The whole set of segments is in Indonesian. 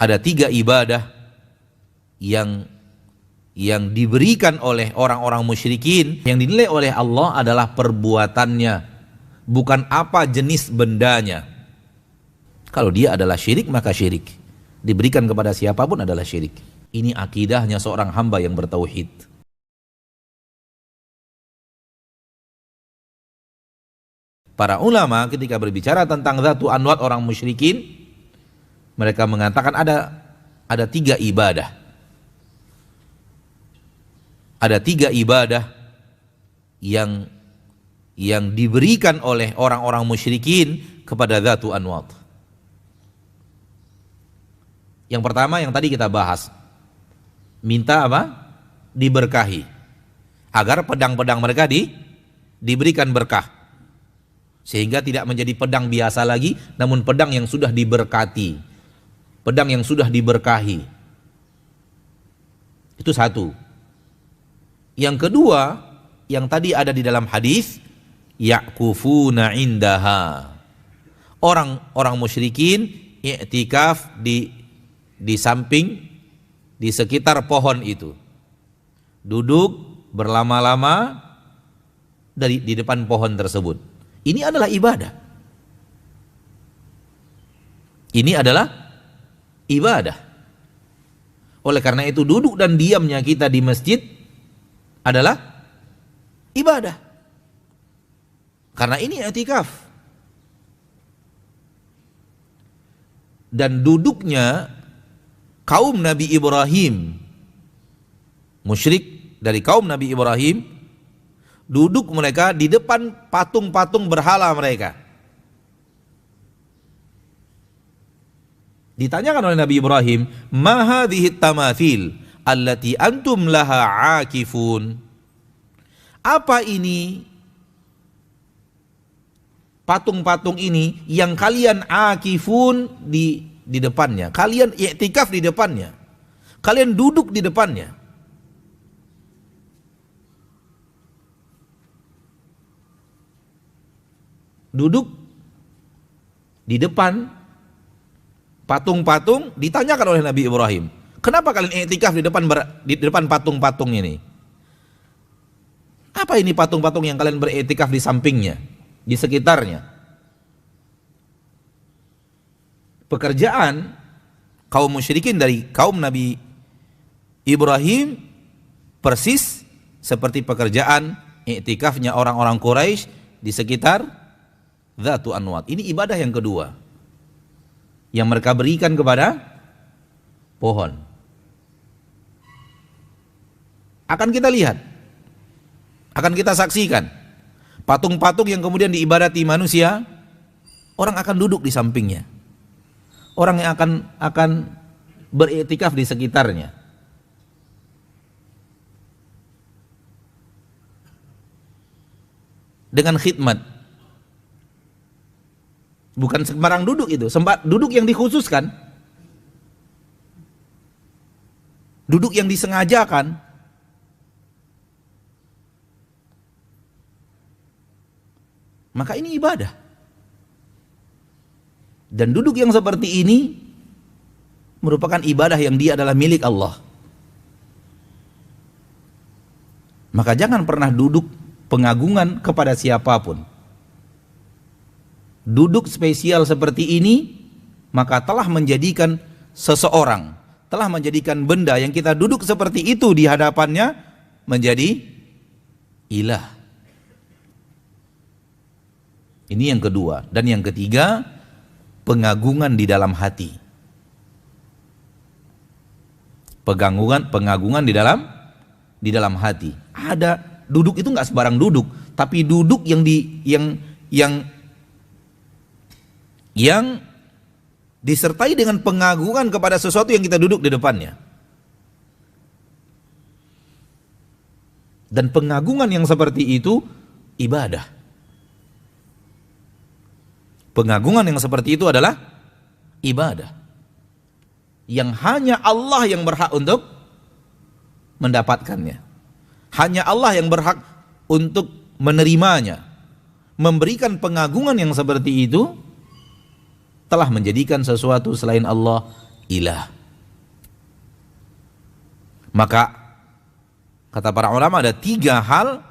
Ada 3 ibadah yang diberikan oleh orang-orang musyrikin, yang dinilai oleh Allah adalah perbuatannya, bukan apa jenis bendanya. Kalau dia adalah syirik, maka syirik. Diberikan kepada siapapun adalah syirik. Ini akidahnya seorang hamba yang bertauhid. Para ulama ketika berbicara tentang dzatu anwat orang musyrikin, mereka mengatakan ada 3 ibadah. Ada 3 ibadah yang diberikan oleh orang-orang musyrikin kepada dzatu anwat. Yang pertama yang tadi kita bahas, minta apa? Diberkahi, agar pedang-pedang mereka diberikan berkah, sehingga tidak menjadi pedang biasa lagi, namun pedang yang sudah diberkati, pedang yang sudah diberkahi. Itu satu. Yang kedua, yang tadi ada di dalam hadis, ya'kufuna indaha. Orang musyrikin i'tikaf di samping, di sekitar pohon itu. Duduk berlama-lama di depan pohon tersebut. Ini adalah ibadah. Ini adalah ibadah. Oleh karena itu duduk dan diamnya kita di masjid adalah ibadah. Karena ini i'tikaf. Dan duduknya kaum Nabi Ibrahim, musyrik dari kaum Nabi Ibrahim, duduk mereka di depan patung-patung berhala mereka. Ditanyakan oleh Nabi Ibrahim, "Ma hadhihi tamathil allati antum laha akifun?" Apa ini patung-patung ini yang kalian akifun di depannya? Kalian i'tikaf di depannya. Kalian duduk di depannya. Duduk di depan patung-patung, ditanyakan oleh Nabi Ibrahim, kenapa kalian i'tikaf di depan patung-patung ini? Apa ini patung-patung yang kalian beriktikaf di sampingnya, di sekitarnya? Pekerjaan kaum musyrikin dari kaum Nabi Ibrahim persis seperti pekerjaan i'tikafnya orang-orang Quraisy di sekitar dzatu anwat. Ini ibadah yang kedua yang mereka berikan kepada pohon. Akan kita lihat, akan kita saksikan patung-patung yang kemudian diibadati manusia, orang akan duduk di sampingnya. Orang yang akan beriktikaf di sekitarnya. Dengan khidmat. Bukan sembarang duduk itu, duduk yang dikhususkan. Duduk yang disengajakan. Maka ini ibadah. Dan duduk yang seperti ini merupakan ibadah yang dia adalah milik Allah. Maka jangan pernah duduk pengagungan kepada siapapun. Duduk spesial seperti ini maka telah menjadikan seseorang, telah menjadikan benda yang kita duduk seperti itu di hadapannya menjadi ilah. Ini yang kedua. Dan yang ketiga, pengagungan di dalam hati. Pengagungan di dalam hati. Ada duduk itu nggak sembarang duduk, tapi duduk yang disertai dengan pengagungan kepada sesuatu yang kita duduk di depannya. Dan pengagungan yang seperti itu ibadah. Pengagungan yang seperti itu adalah ibadah yang hanya Allah yang berhak untuk mendapatkannya. Hanya Allah yang berhak untuk menerimanya. Memberikan pengagungan yang seperti itu telah menjadikan sesuatu selain Allah ilah. Maka kata para ulama ada 3 hal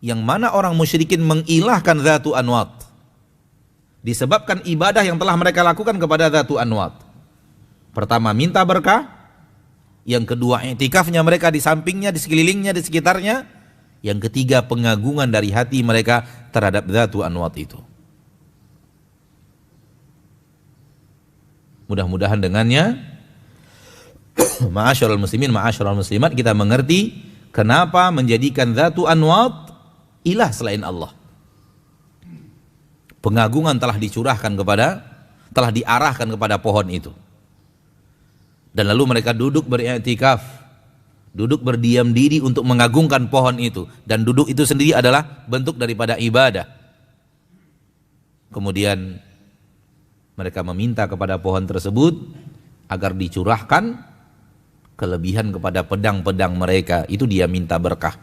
yang mana orang musyrikin mengilahkan Dzatu Anwat disebabkan ibadah yang telah mereka lakukan kepada Dzatu Anwat. Pertama, minta berkah. Yang kedua, i'tikafnya mereka di sampingnya, di sekelilingnya, di sekitarnya. Yang ketiga, pengagungan dari hati mereka terhadap Dzatu Anwat itu. Mudah-mudahan dengannya ma'asyiral muslimin, ma'asyiral muslimat, kita mengerti kenapa menjadikan Dzatu Anwat ilah selain Allah. Pengagungan telah diarahkan kepada pohon itu. Dan lalu mereka duduk beriktikaf, duduk berdiam diri untuk mengagungkan pohon itu. Dan duduk itu sendiri adalah bentuk daripada ibadah. Kemudian mereka meminta kepada pohon tersebut agar dicurahkan kelebihan kepada pedang-pedang mereka. Itu dia minta berkah.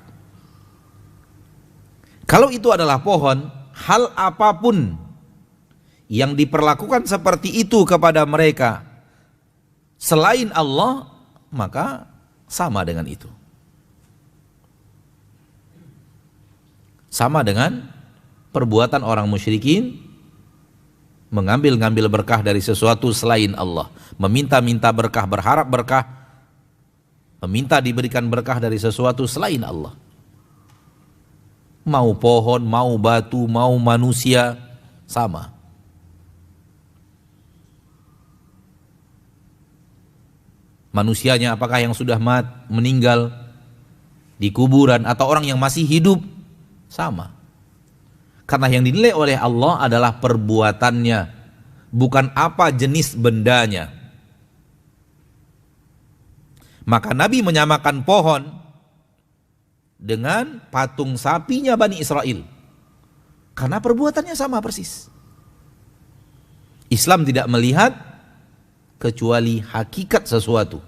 Kalau itu adalah pohon, hal apapun yang diperlakukan seperti itu kepada mereka selain Allah, maka sama dengan itu. Sama dengan perbuatan orang musyrikin mengambil-ngambil berkah dari sesuatu selain Allah, meminta-minta berkah, berharap berkah, meminta diberikan berkah dari sesuatu selain Allah. Mau pohon, mau batu, mau manusia, sama. Manusianya apakah yang sudah meninggal di kuburan atau orang yang masih hidup, sama. Karena yang dinilai oleh Allah adalah perbuatannya, bukan apa jenis bendanya. Maka Nabi menyamakan pohon dengan patung sapinya Bani Israel, karena perbuatannya sama persis. Islam tidak melihat kecuali hakikat sesuatu.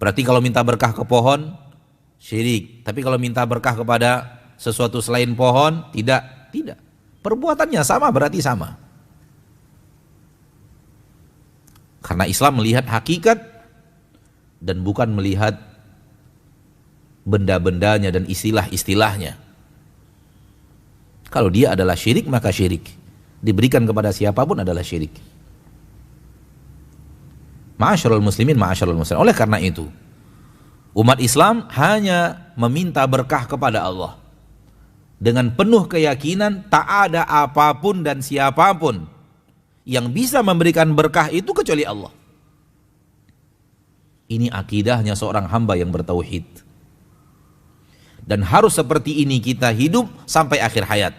Berarti kalau minta berkah ke pohon, syirik. Tapi kalau minta berkah kepada sesuatu selain pohon, tidak. Perbuatannya sama, berarti sama. Karena Islam melihat hakikat dan bukan melihat benda-bendanya dan istilah-istilahnya. Kalau dia adalah syirik, maka syirik. Diberikan kepada siapapun adalah syirik. Ma'asyiral muslimin, ma'asyiral muslimin. Oleh karena itu, umat Islam hanya meminta berkah kepada Allah dengan penuh keyakinan tak ada apapun dan siapapun yang bisa memberikan berkah itu kecuali Allah. Ini akidahnya seorang hamba yang bertauhid. Dan harus seperti ini kita hidup sampai akhir hayat.